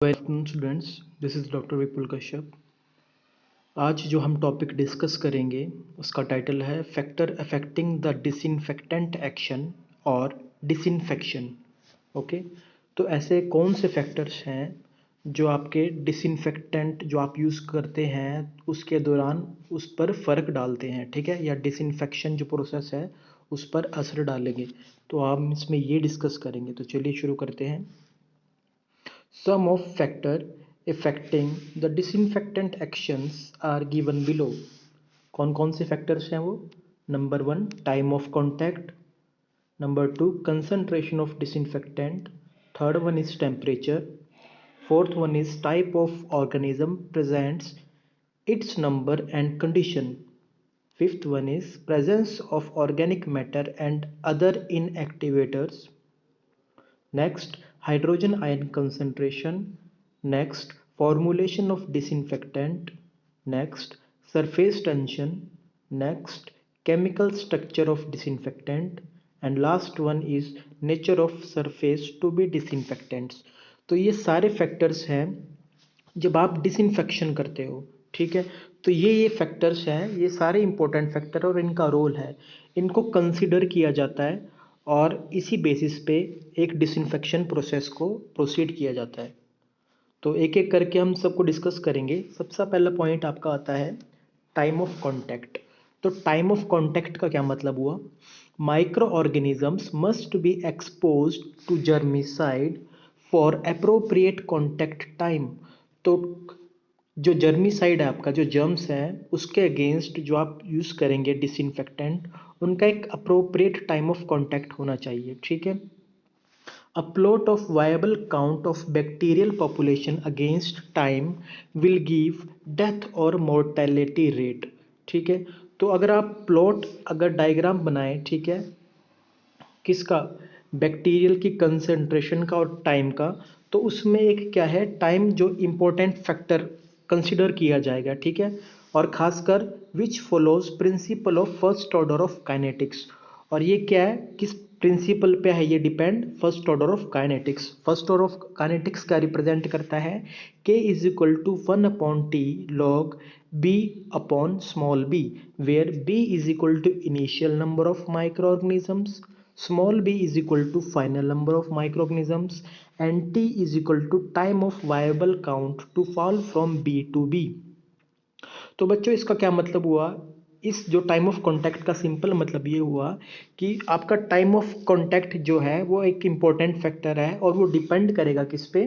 Welcome students, this is doctor Vipul Kashyap. आज जो हम टॉपिक डिस्कस करेंगे उसका टाइटल है factor affecting the disinfectant action और डिसइंफेक्शन। ओके, तो ऐसे कौन से फैक्टर्स हैं जो आपके डिसइंफेक्टेंट जो आप यूज़ करते हैं उसके दौरान उस पर फ़र्क डालते हैं, ठीक है, या डिसइंफेक्शन जो प्रोसेस है उस पर असर डालेंगे। तो हम इसमें ये डिस्कस करेंगे, तो चलिए शुरू करते हैं। Some of factor affecting the disinfectant actions are given below. कौन कौन से फैक्टर्स हैं वो? Number 1 time of contact, number 2 concentration of disinfectant, third one is temperature, fourth one is type of organism presents, it's number and condition, fifth one is presence of organic matter and other inactivators. Next, hydrogen ion concentration. Next, formulation of disinfectant. Next, surface tension. Next, chemical structure of disinfectant. And last one is nature of surface to be disinfectants. तो ये सारे factors हैं जब आप disinfection करते हो, ठीक है। तो ये फैक्टर्स हैं, ये सारे इंपॉर्टेंट फैक्टर और इनका रोल है, इनको कंसिडर किया जाता है और इसी बेसिस पे एक डिसइंफेक्शन प्रोसेस को प्रोसीड किया जाता है। तो एक एक करके हम सबको डिस्कस करेंगे। सबसे पहला पॉइंट आपका आता है टाइम ऑफ कांटेक्ट। तो टाइम ऑफ कांटेक्ट का क्या मतलब हुआ? Micro organisms must be exposed to germicide for appropriate contact time. तो जो जर्मिसाइड है आपका, जो जर्म्स हैं उसके अगेंस्ट जो आप यूज़ करेंगे डिसइंफेक्टेंट, उनका एक अप्रोप्रिएट टाइम ऑफ कांटेक्ट होना चाहिए, ठीक है। A plot of viable count of bacterial population against time will give death or mortality rate, ठीक है। तो अगर आप प्लॉट अगर डायग्राम बनाएं, ठीक है, किसका? बैक्टीरियल की कंसंट्रेशन का और टाइम का, तो उसमें एक क्या है, टाइम जो इम्पोर्टेंट फैक्टर कंसिडर किया जाएगा, ठीक है। और खासकर which follows principle of first order of kinetics. और ये क्या है, किस प्रिंसिपल पे है ये depend? First order of kinetics. First order of kinetics क्या रिप्रेजेंट करता है? K is equal to 1/t log B upon small B, where B is equal to initial number of micro organisms, small b is equal to final number of microorganisms, and t is equal to time of viable count to fall from b to b। तो बच्चों इसका क्या मतलब हुआ? इस जो time of contact का simple मतलब ये हुआ कि आपका टाइम ऑफ कांटेक्ट जो है वो एक इम्पोर्टेंट फैक्टर है और वो डिपेंड करेगा किस पे?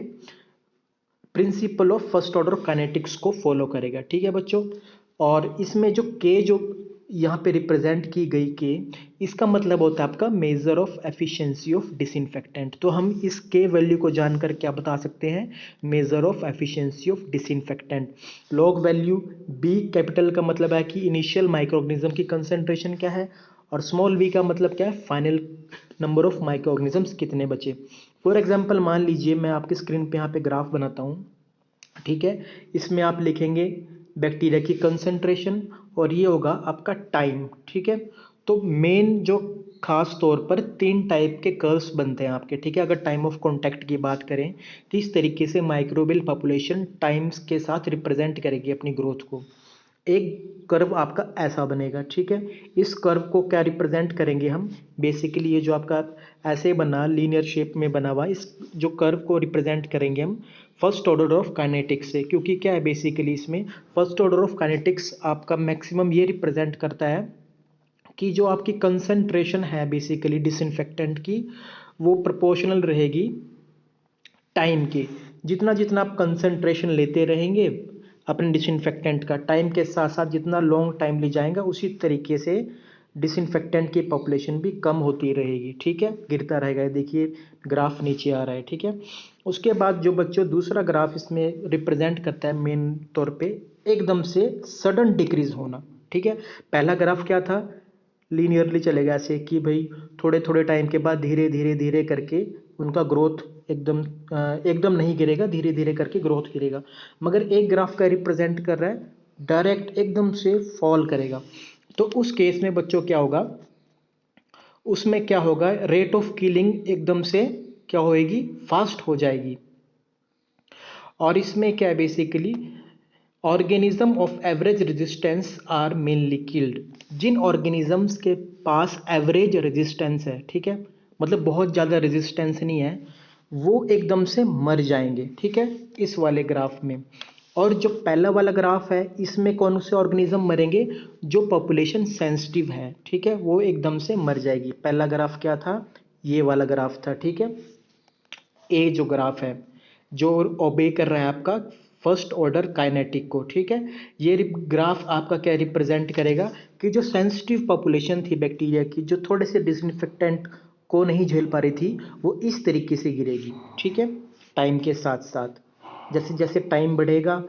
Principal of first order kinetics को फॉलो करेगा, ठीक है बच्चों। और इसमें जो के जो यहाँ पे रिप्रेजेंट की गई के, इसका मतलब होता है आपका major of efficiency of disinfectant. तो हम इस के वैल्यू को जानकर क्या बता सकते हैं? Measure of efficiency of disinfectant. Log value B capital का मतलब है कि इनिशियल माइक्रोऑर्गेनिज्म की कंसेंट्रेशन क्या है, और स्मॉल वी का मतलब क्या है? फाइनल नंबर ऑफ माइक्रोऑर्गेनिजम्स कितने बचे। फॉर एग्जाम्पल मान लीजिए मैं आपकी स्क्रीन पे यहाँ पे ग्राफ बनाता हूँ, ठीक है। इसमें आप लिखेंगे बैक्टीरिया की कंसंट्रेशन और ये होगा आपका टाइम, ठीक है। तो मेन जो खास तौर पर 3 टाइप के कर्व्स बनते हैं आपके, ठीक है। अगर टाइम ऑफ कांटेक्ट की बात करें तो इस तरीके से माइक्रोबियल पॉपुलेशन टाइम्स के साथ रिप्रेजेंट करेगी अपनी ग्रोथ को। एक कर्व आपका ऐसा बनेगा, ठीक है। इस कर्व को क्या रिप्रेजेंट करेंगे हम? बेसिकली ये जो आपका ऐसे बना लीनियर शेप में बना हुआ, इस जो कर्व को रिप्रेजेंट करेंगे हम फर्स्ट ऑर्डर ऑफ काइनेटिक्स से। क्योंकि क्या है बेसिकली इसमें फर्स्ट ऑर्डर ऑफ काइनेटिक्स आपका मैक्सिमम ये रिप्रेजेंट करता है कि जो आपकी कंसंट्रेशन है बेसिकली डिसइंफेक्टेंट की, वो प्रोपोर्शनल रहेगी टाइम के। जितना जितना आप कंसंट्रेशन लेते रहेंगे अपने डिसइंफेक्टेंट का, टाइम के साथ साथ जितना लॉन्ग टाइम ले जाएगा उसी तरीके से डिसइंफेक्टेंट की पॉपुलेशन भी कम होती रहेगी, ठीक है, गिरता रहेगा। देखिए ग्राफ नीचे आ रहा है, ठीक है। उसके बाद जो बच्चों दूसरा ग्राफ इसमें रिप्रेजेंट करता है मेन तौर पे एकदम से सडन डिक्रीज होना, ठीक है। पहला ग्राफ क्या था? लीनियरली चलेगा ऐसे कि भाई थोड़े थोड़े टाइम के बाद धीरे धीरे धीरे करके उनका ग्रोथ एकदम नहीं गिरेगा, धीरे धीरे करके ग्रोथ गिरेगा। मगर एक ग्राफ का रिप्रेजेंट कर रहा है डायरेक्ट एकदम से फॉल करेगा। तो उस केस में बच्चों क्या होगा? उसमें क्या होगा? रेट ऑफ किलिंग एकदम से क्या होएगी? फास्ट हो जाएगी। और इसमें क्या है basically, organism of average resistance are mainly killed. जिन ऑर्गेनिजम्स के पास एवरेज रेजिस्टेंस है, ठीक है, मतलब बहुत ज़्यादा रेजिस्टेंस नहीं है, वो एकदम से मर जाएंगे, ठीक है, इस वाले ग्राफ में। और जो पहला वाला ग्राफ है, इसमें कौन से ऑर्गेनिज्म मरेंगे, जो पॉपुलेशन सेंसिटिव है, ठीक है, वो एकदम से मर जाएगी। पहला ग्राफ क्या था, ये वाला ग्राफ था, ठीक है। ए जो ग्राफ है, जो ओबे कर रहा है आपका फर्स्ट ऑर्डर काइनेटिक को, ठीक है। ये ग्राफ आपका क्या रिप्रेजेंट करेगा कि जो सेंसिटिव पॉपुलेशन थी बैक्टीरिया की, जो थोड़े से डिसइंफेक्टेंट को नहीं झेल पा रही थी, वो इस तरीके से गिरेगी, ठीक है, टाइम के साथ साथ। जैसे जैसे टाइम बढ़ेगा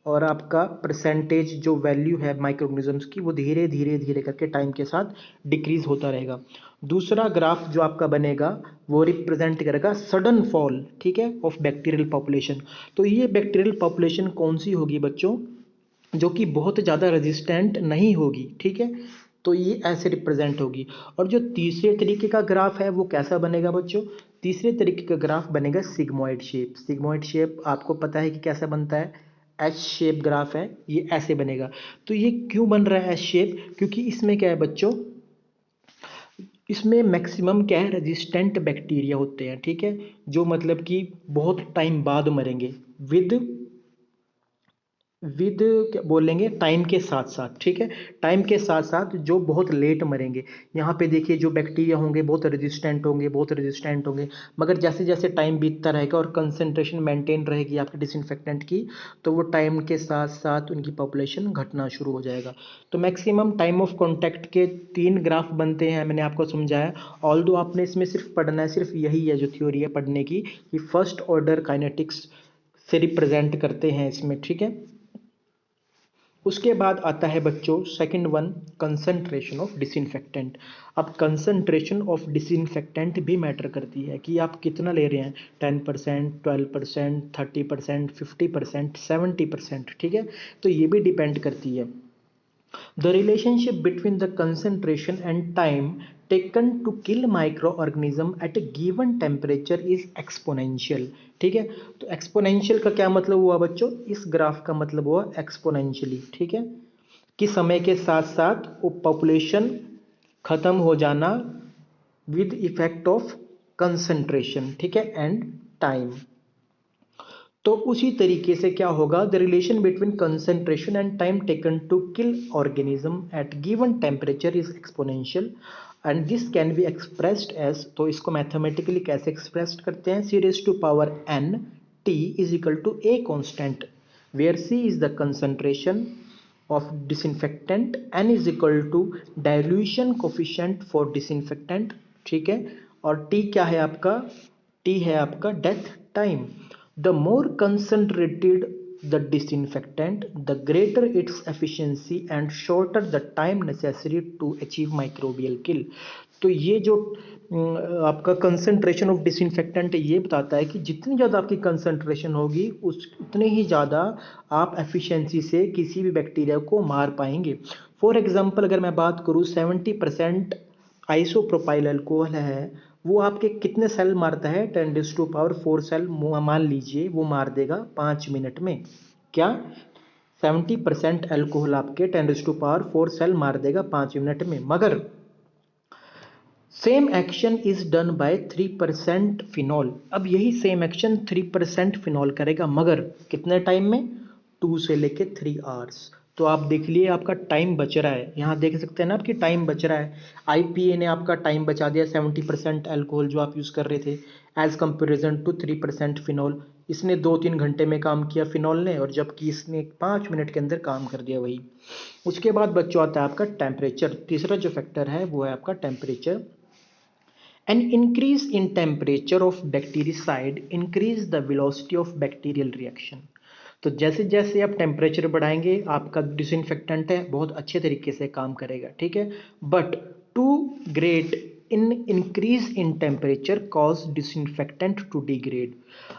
और आपका परसेंटेज जो वैल्यू है माइक्रो ऑर्गेनिजम्स की, वो धीरे धीरे धीरे करके टाइम के साथ डिक्रीज होता रहेगा। दूसरा ग्राफ जो आपका बनेगा, वो रिप्रेजेंट करेगा सडन फॉल, ठीक है, ऑफ बैक्टीरियल पॉपुलेशन। तो ये बैक्टीरियल पॉपुलेशन कौन सी होगी बच्चों, जो कि बहुत ज़्यादा रेजिस्टेंट नहीं होगी, ठीक है, तो ये ऐसे रिप्रेजेंट होगी। और जो तीसरे तरीके का ग्राफ है वो कैसा बनेगा बच्चों, तीसरे तरीके का ग्राफ बनेगा सिग्मोइड शेप। सिग्मोइड शेप आपको पता है कि कैसा बनता है, एच शेप ग्राफ है, ये ऐसे बनेगा। तो ये क्यों बन रहा है एच शेप, क्योंकि इसमें क्या है बच्चों, इसमें मैक्सिमम क्या है, रेजिस्टेंट बैक्टीरिया होते हैं, ठीक है, जो मतलब कि बहुत टाइम बाद मरेंगे, विद विद क्या बोलेंगे, टाइम के साथ साथ, ठीक है, टाइम के साथ साथ जो बहुत लेट मरेंगे। यहाँ पे देखिए जो बैक्टीरिया होंगे बहुत रेजिस्टेंट होंगे, बहुत रेजिस्टेंट होंगे, मगर जैसे जैसे टाइम बीतता रहेगा और कंसंट्रेशन मेंटेन रहेगी आपके डिसइंफेक्टेंट की, तो वो टाइम के साथ साथ उनकी पॉपुलेशन घटना शुरू हो जाएगा। तो मैक्सिमम टाइम ऑफ कॉन्टैक्ट के 3 ग्राफ बनते हैं, मैंने आपको समझाया। ऑल दो आपने इसमें सिर्फ पढ़ना है, सिर्फ यही है जो थ्योरी है पढ़ने की, कि फर्स्ट ऑर्डर काइनेटिक्स से रिप्रेजेंट करते हैं इसमें, ठीक है। उसके बाद आता है बच्चों second one, concentration of disinfectant. अब कंसंट्रेशन ऑफ डिसइंफेक्टेंट भी मैटर करती है कि आप कितना ले रहे हैं, 10%, 12%, 30%, 50%, 70%, ठीक है, तो ये भी डिपेंड करती है। The relationship between the concentration and time taken to kill microorganism at a given temperature is exponential, ठीक है। तो एक्सपोनेंशियल का क्या मतलब हुआ बच्चों, इस ग्राफ का मतलब हुआ एक्सपोनेंशियली, ठीक है, कि समय के साथ साथ वो पॉपुलेशन खत्म हो जाना विद इफेक्ट ऑफ कंसंट्रेशन, ठीक है, एंड टाइम। तो उसी तरीके से क्या होगा, the relation between concentration and time taken to kill organism at given temperature is exponential and this can be expressed as, तो इसको मैथमेटिकली कैसे एक्सप्रेस करते हैं, C raise to power n t is equal to a constant where c is the concentration of disinfectant, n is equal to dilution coefficient for disinfectant, ठीक है, और t क्या है आपका, t है आपका death time. The more concentrated the disinfectant, the greater its efficiency and shorter the time necessary to achieve microbial kill। तो ये जो आपका कंसंट्रेशन ऑफ डिसइंफेक्टेंट ये बताता है कि जितनी ज़्यादा आपकी कंसंट्रेशन होगी उस उतने ही ज़्यादा आप एफिशिएंसी से किसी भी बैक्टीरिया को मार पाएंगे। फॉर एग्जांपल अगर मैं बात करूँ 70% आइसोप्रोपाइल अल्कोहल है, वो आपके कितने सेल मारता है, 10⁴ सेल मान लीजिए, वो मार देगा 5 मिनट में। क्या 70% अल्कोहल आपके 10⁴ सेल मार देगा 5 मिनट में, मगर same action is done by 3% phenol. अब यही सेम एक्शन 3% फिनॉल करेगा, मगर कितने टाइम में, 2 से लेके 3 आवर्स। तो आप देख लिए आपका टाइम बच रहा है, यहाँ देख सकते हैं ना आपकी टाइम बच रहा है। आईपीए ने आपका टाइम बचा दिया 70% अल्कोहल जो आप यूज़ कर रहे थे, एज कंपेरिजन टू 3% फिनॉल। इसने 2-3 घंटे में काम किया फिनॉल ने, और जबकि इसने 5 मिनट के अंदर काम कर दिया वही। उसके बाद बच्चों आता है आपका टेम्परेचर। तीसरा जो फैक्टर है वो है आपका temperature. An increase in temperature of bactericide increase the velocity of bacterial reaction। तो जैसे जैसे आप टेम्परेचर बढ़ाएंगे आपका डिसइंफेक्टेंट है बहुत अच्छे तरीके से काम करेगा, ठीक है, but too great in increase in temperature cause disinfectant to degrade.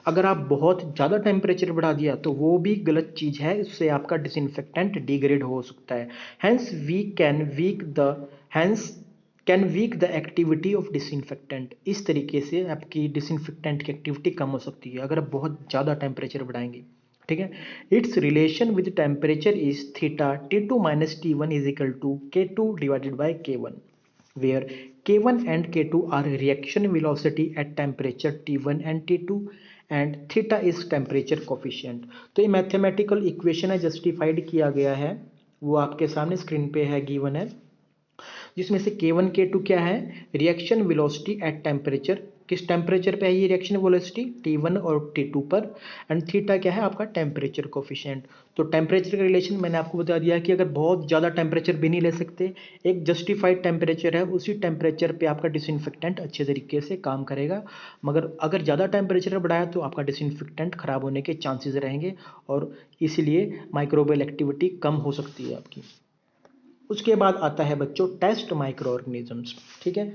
अगर आप बहुत ज़्यादा टेम्परेचर बढ़ा दिया तो वो भी गलत चीज़ है, उससे आपका डिसइंफेक्टेंट डिग्रेड हो सकता है। Hence we can weak the hence can weak the activity of disinfectant. इस तरीके से आपकी डिसइंफेक्टेंट की एक्टिविटी कम हो सकती है अगर आप बहुत ज़्यादा टेम्परेचर बढ़ाएंगे। ठीक है, it's relation with temperature is theta T2 minus T1 is equal to K2 divided by K1 where K1 and K2 are reaction velocity at temperature T1 and T2 and theta is temperature coefficient। तो ये mathematical equation है, justified किया गया है, वो आपके सामने screen पे है, गिवन है, जिसमें से K1 K2 क्या है, रिएक्शन वेलोसिटी एट टेम्परेचर, किस टेम्परेचर पे है ये रिएक्शन वेलोसिटी, T1 और T2 पर, एंड थीटा क्या है आपका टेम्परेचर कोफिशिएंट। तो टेम्परेचर का रिलेशन मैंने आपको बता दिया कि अगर बहुत ज़्यादा टेम्परेचर भी नहीं ले सकते, एक जस्टिफाइड टेम्परेचर है, उसी टेम्परेचर पे आपका डिसइंफेक्टेंट अच्छे तरीके से काम करेगा, मगर अगर ज़्यादा टेम्परेचर बढ़ाया तो आपका डिसइंफेक्टेंट खराब होने के चांसेस रहेंगे और इसीलिए माइक्रोबियल एक्टिविटी कम हो सकती है आपकी। उसके बाद आता है बच्चों टेस्ट माइक्रो ऑर्गेनिजम्स। ठीक है,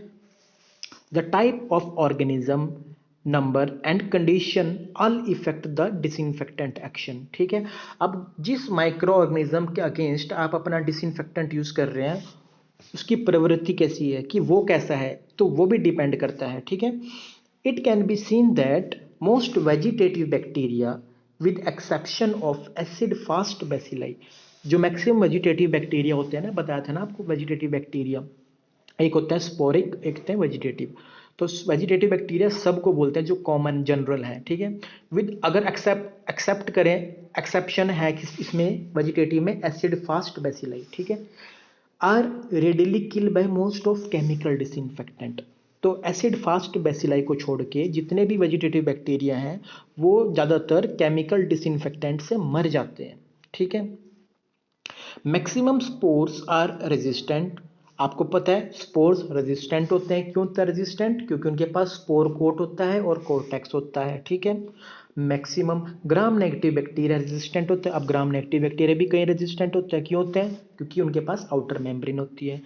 the type of organism, number and condition all effect the disinfectant action. ठीक है, अब जिस माइक्रो ऑर्गेनिज्म के अगेंस्ट आप अपना डिसइंफेक्टेंट यूज कर रहे हैं उसकी प्रवृत्ति कैसी है, कि वो कैसा है, तो वो भी डिपेंड करता है। ठीक है, it can be seen that most vegetative bacteria with exception of acid fast bacilli, जो मैक्सिमम वेजिटेटिव बैक्टीरिया होते हैं ना, बताया था ना आपको वेजिटेटिव बैक्टीरिया, एक होता है स्पोरिक, एक होता है वेजिटेटिव। तो वेजिटेटिव बैक्टीरिया सबको बोलते हैं जो कॉमन जनरल है। ठीक है, विद अगर एक्सेप्ट करें, एक्सेप्शन है कि इसमें वेजिटेटिव में एसिड फास्ट बेसिलाई, ठीक है, are readily kill by most of chemical disinfectant. तो एसिड फास्ट बेसिलाई को छोड़ के जितने भी वेजिटेटिव बैक्टीरिया हैं वो ज़्यादातर केमिकल डिसइंफेक्टेंट से मर जाते हैं। ठीक है, मैक्सिमम स्पोर्स आर रेजिस्टेंट। आपको पता है स्पोर्स रेजिस्टेंट होते हैं, क्यों होता है रेजिस्टेंट, क्योंकि उनके पास स्पोर कोट होता है और कोर्टेक्स होता है। ठीक है, maximum gram negative bacteria resistant होते हैं। अब ग्राम नेगेटिव बैक्टीरिया भी कहीं रेजिस्टेंट होते हैं, क्यों होते हैं, क्योंकि उनके पास आउटर मेम्ब्रेन होती है।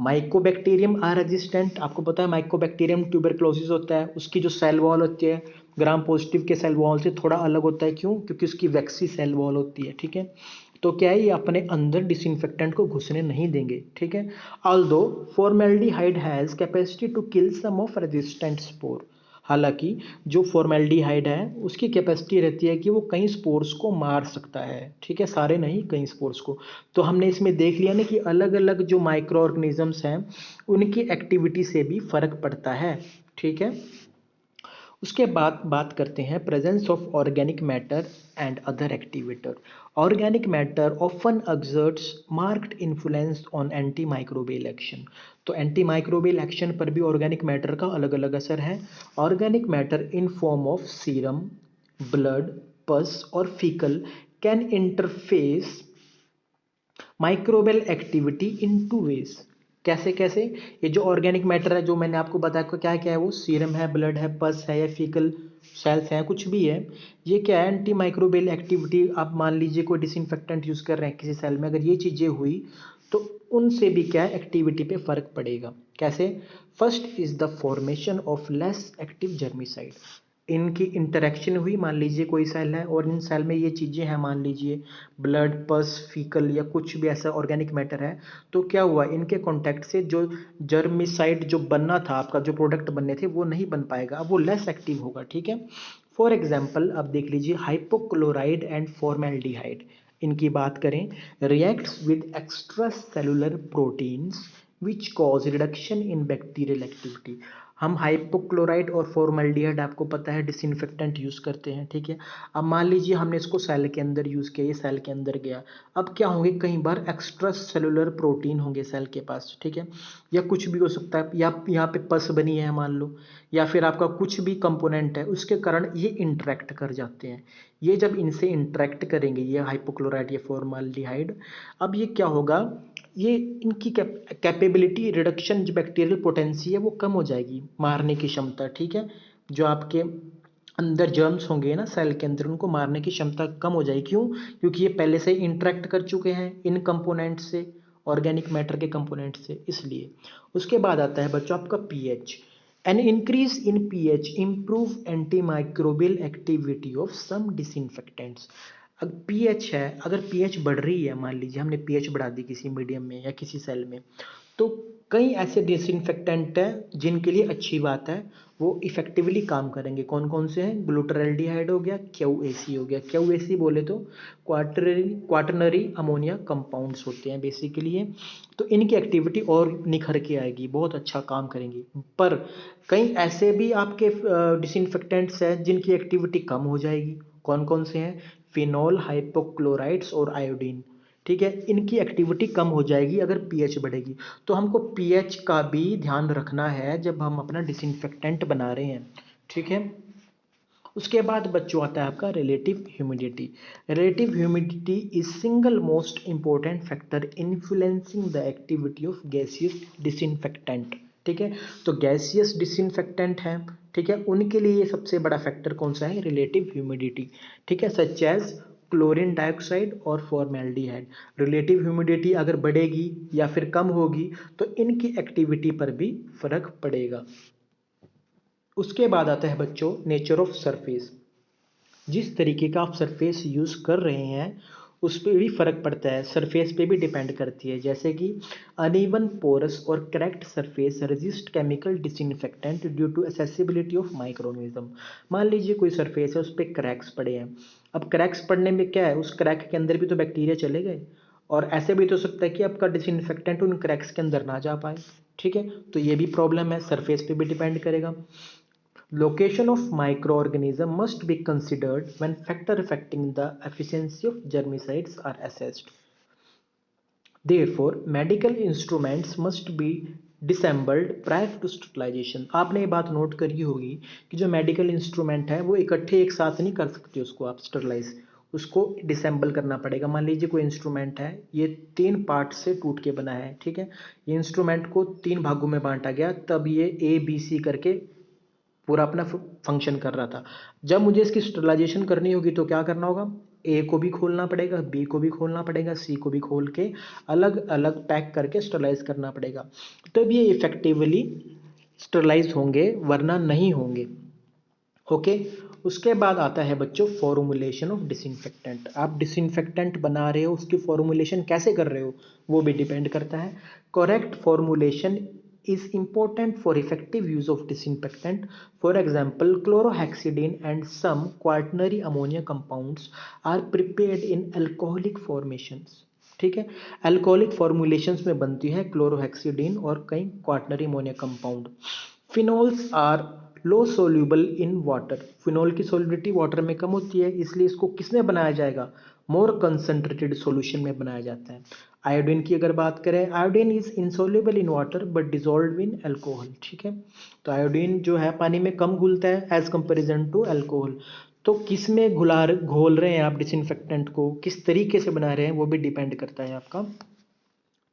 माइकोबैक्टीरियम आर रेजिस्टेंट, आपको पता है माइकोबैक्टीरियम ट्यूबरक्लोसिस होता है, उसकी जो सेल वॉल होती है ग्राम पॉजिटिव के सेल वॉल से थोड़ा अलग होता है, क्यों, क्योंकि उसकी वैक्सी सेल वॉल होती है। ठीक है, तो क्या है, ये अपने अंदर डिसइंफेक्टेंट को घुसने नहीं देंगे। ठीक है, although formaldehyde has capacity to kill some of resistant spore, हालांकि जो फॉर्मेल्डिहाइड है उसकी कैपेसिटी रहती है कि वो कई स्पोर्स को मार सकता है। ठीक है, सारे नहीं, कई स्पोर्स को। तो हमने इसमें देख लिया ना कि अलग अलग जो माइक्रो ऑर्गेनिजम्स हैं उनकी एक्टिविटी से भी फर्क पड़ता है। ठीक है, उसके बाद बात करते हैं presence of organic matter and other activator. Organic matter often exerts marked influence on anti microbial action. तो एंटी माइक्रोबियल एक्शन पर भी ऑर्गेनिक मैटर का अलग अलग असर है। Organic matter in form of serum, blood, pus और fecal can interface microbial activity in two ways. कैसे कैसे, ये जो ऑर्गेनिक मैटर है जो मैंने आपको बताया को क्या क्या है, वो सीरम है, ब्लड है, पस है या फीकल सेल्स हैं, कुछ भी है, ये क्या है, एंटी माइक्रोबियल एक्टिविटी। आप मान लीजिए कोई डिसइंफेक्टेंट यूज कर रहे हैं किसी सेल में, अगर ये चीजें हुई तो उनसे भी क्या है, एक्टिविटी पे फर्क पड़ेगा। कैसे, first is the formation of less active germicide. इनकी इंटरेक्शन हुई, मान लीजिए कोई सेल है और इन सेल में ये चीज़ें हैं, मान लीजिए ब्लड, पस, फीकल या कुछ भी ऐसा ऑर्गेनिक मैटर है, तो क्या हुआ, इनके कांटेक्ट से जो जर्मिसाइड जो बनना था, आपका जो प्रोडक्ट बनने थे वो नहीं बन पाएगा, अब वो लेस एक्टिव होगा। ठीक है, फॉर एग्जाम्पल अब देख लीजिए हाइपोक्लोराइड एंड फॉर्मेल्डिहाइड, इनकी बात करें, reacts with extra cellular proteins which cause reduction in bacterial activity. हम हाइपोक्लोराइड और फॉर्मल्डिहाइड आपको पता है डिसइंफेक्टेंट यूज़ करते हैं। ठीक है, अब मान लीजिए हमने इसको सेल के अंदर यूज़ किया, ये सेल के अंदर गया, अब क्या होंगे, कई बार एक्स्ट्रा सेलुलर प्रोटीन होंगे सेल के पास। ठीक है, या कुछ भी हो सकता है, या यहाँ पे पस बनी है मान लो, या फिर आपका कुछ भी कंपोनेंट है, उसके कारण ये इंटरेक्ट कर जाते हैं। ये जब इनसे इंटरेक्ट करेंगे, ये हाइपोक्लोराइड या फॉर्मल्डिहाइड, अब ये क्या होगा, ये इनकी कैपेबिलिटी रिडक्शन, जो बैक्टीरियल पोटेंसी है वो कम हो जाएगी, मारने की क्षमता। ठीक है, जो आपके अंदर जर्म्स होंगे ना सेल के अंदर, उनको मारने की क्षमता कम हो जाएगी, क्यों, क्योंकि ये पहले से इंटरेक्ट कर चुके हैं इन कंपोनेंट से, ऑर्गेनिक मैटर के कंपोनेंट से, इसलिए। उसके बाद आता है बच्चों आपका pH. An increase in pH improve anti microbial activity of some disinfectants. अब पीएच है, अगर पीएच बढ़ रही है, मान लीजिए हमने पीएच बढ़ा दी किसी मीडियम में या किसी सेल में, तो कई ऐसे डिसइंफेक्टेंट हैं जिनके लिए अच्छी बात है, वो इफेक्टिवली काम करेंगे। कौन कौन से हैं? ग्लूटाराल्डिहाइड हो गया, क्यूएसी हो गया। क्यूएसी बोले तो क्वाटरनरी अमोनिया कंपाउंड्स होते हैं बेसिकली ये। तो इनकी एक्टिविटी और निखर के आएगी, बहुत अच्छा काम करेंगी। पर कई ऐसे भी आपके डिसइंफेक्टेंट्स हैं जिनकी एक्टिविटी कम हो जाएगी। कौन कौन से हैं? फिनॉल, हाइपोक्लोराइड्स और आयोडीन। ठीक है, इनकी एक्टिविटी कम हो जाएगी अगर पीएच बढ़ेगी। तो हमको पीएच का भी ध्यान रखना है जब हम अपना डिसइंफेक्टेंट बना रहे हैं। ठीक है, उसके बाद बच्चों आता है आपका relative humidity. Relative humidity is single most important factor influencing the activity of gaseous disinfectant. ठीक है, तो गैसियस डिसइंफेक्टेंट है, ठीक है, उनके लिए सबसे बड़ा फैक्टर कौन सा है? Relative humidity. ठीक है, सच एज क्लोरीन डाइऑक्साइड और फॉर्मेल्डिहाइड। रिलेटिव ह्यूमिडिटी अगर बढ़ेगी या फिर कम होगी तो इनकी एक्टिविटी पर भी फर्क पड़ेगा। उसके बाद आता है बच्चों नेचर ऑफ सरफेस। जिस तरीके का आप सरफेस यूज़ कर रहे हैं उस पर भी फर्क पड़ता है, सरफेस पे भी डिपेंड करती है। जैसे कि अनइवन पोरस और cracked surface resist chemical disinfectant due to accessibility of microorganism. मान लीजिए कोई सरफेस है, उस पर क्रैक्स पड़े हैं। अब क्रैक्स पड़ने में क्या है, उस क्रैक के अंदर भी तो बैक्टीरिया चले गए, और ऐसे भी तो हो सकता है कि आपका डिसइंफेक्टेंट उन क्रैक्स के अंदर ना जा पाए। ठीक है, तो ये भी प्रॉब्लम है, सरफेस पे भी डिपेंड करेगा। Location of microorganism must be considered when factor affecting the efficiency of germicides are assessed. Therefore, medical instruments must be disassembled prior to sterilization. आपने ये बात नोट करी होगी कि जो मेडिकल इंस्ट्रूमेंट है वो इकट्ठे एक साथ नहीं कर सकते उसको आप स्टरलाइज, उसको डिसेंबल करना पड़ेगा। मान लीजिए कोई इंस्ट्रूमेंट है, ये 3 पार्ट से टूट के बना है। ठीक है, ये इंस्ट्रूमेंट को 3 भागों में बांटा गया, तब ये ABC करके पूरा अपना फंक्शन कर रहा था। जब मुझे इसकी स्टरलाइजेशन करनी होगी तो क्या करना होगा? ए को भी खोलना पड़ेगा, बी को भी खोलना पड़ेगा, सी को भी खोल के अलग अलग पैक करके स्टरलाइज करना पड़ेगा, तब ये इफेक्टिवली स्टरलाइज होंगे, वरना नहीं होंगे। ओके, उसके बाद आता है बच्चों फॉर्मुलेशन ऑफ डिसइंफेक्टेंट। आप डिसइंफेक्टेंट बना रहे हो, उसकी फॉर्मुलेशन कैसे कर रहे हो वो भी डिपेंड करता है। Correct formulation is important for effective use of disinfectant. For example, chlorhexidine and some quaternary ammonia compounds are prepared in alcoholic formations. ठीक है, अल्कोहलिक फॉर्मुलेशंस में बनती है क्लोरोहेक्सिडीन और कई quaternary ammonia compound. Phenols are low soluble in water. Phenol की solubility water में कम होती है, इसलिए इसको किसमें बनाया जाएगा? मोर कंसनट्रेटेड सॉल्यूशन में बनाया जाता है। आयोडीन की अगर बात करें, iodine is insoluble in water but dissolve in alcohol. ठीक है, तो आयोडीन जो है पानी में कम घुलता है एज कंपेरिजन टू अल्कोहल। तो किस में घोल रहे हैं आप डिसइंफेक्टेंट को, किस तरीके से बना रहे हैं, वो भी डिपेंड करता है आपका,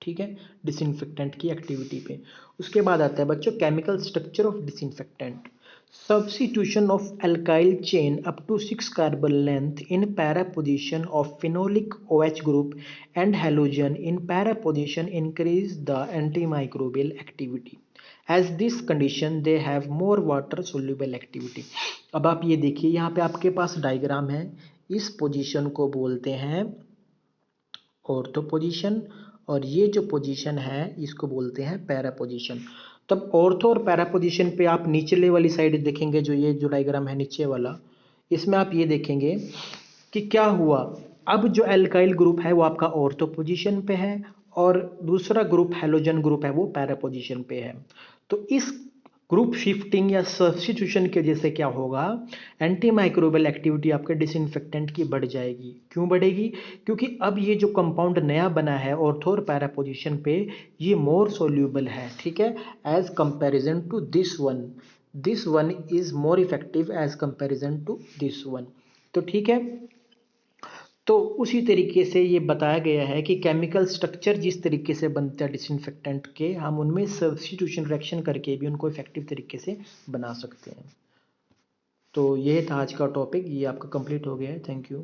ठीक है, डिसइंफेक्टेंट की एक्टिविटी पे। उसके बाद आता है बच्चों chemical structure of disinfectant. Substitution of alkyl chain up to 6 carbon length in para position of phenolic OH group and halogen in para position increase the antimicrobial activity. As this condition they have more water soluble activity. अब आप ये देखिए, यहाँ पे आपके पास diagram है, इस position को बोलते हैं ऑर्थो पोजीशन, और ये जो पोजीशन है इसको बोलते हैं पैरा पोजीशन। तब ऑर्थो और पैरा पोजीशन पे आप नीचले वाली साइड देखेंगे, जो ये जो डायग्राम है नीचे वाला, इसमें आप ये देखेंगे कि क्या हुआ। अब जो एल्काइल ग्रुप है वो आपका ऑर्थो पोजीशन पे है, और दूसरा ग्रुप हैलोजन ग्रुप है वो पैरा पोजीशन पे है। तो इस ग्रुप शिफ्टिंग या सब्स्टिट्यूशन की वजह से क्या होगा? एंटी माइक्रोबियल एक्टिविटी आपके डिसइंफेक्टेंट की बढ़ जाएगी। क्यों बढ़ेगी? क्योंकि अब ये जो कंपाउंड नया बना है ऑर्थो और पैरा पोजीशन पे, ये मोर सोल्यूबल है, ठीक है, as comparison to this one is more effective as comparison to this one. तो ठीक है, तो उसी तरीके से ये बताया गया है कि केमिकल स्ट्रक्चर जिस तरीके से बनता है डिसइंफेक्टेंट के, हम उनमें सब्स्टिट्यूशन रिएक्शन करके भी उनको इफेक्टिव तरीके से बना सकते हैं। तो यह था आज का टॉपिक, ये आपका कंप्लीट हो गया है। Thank you.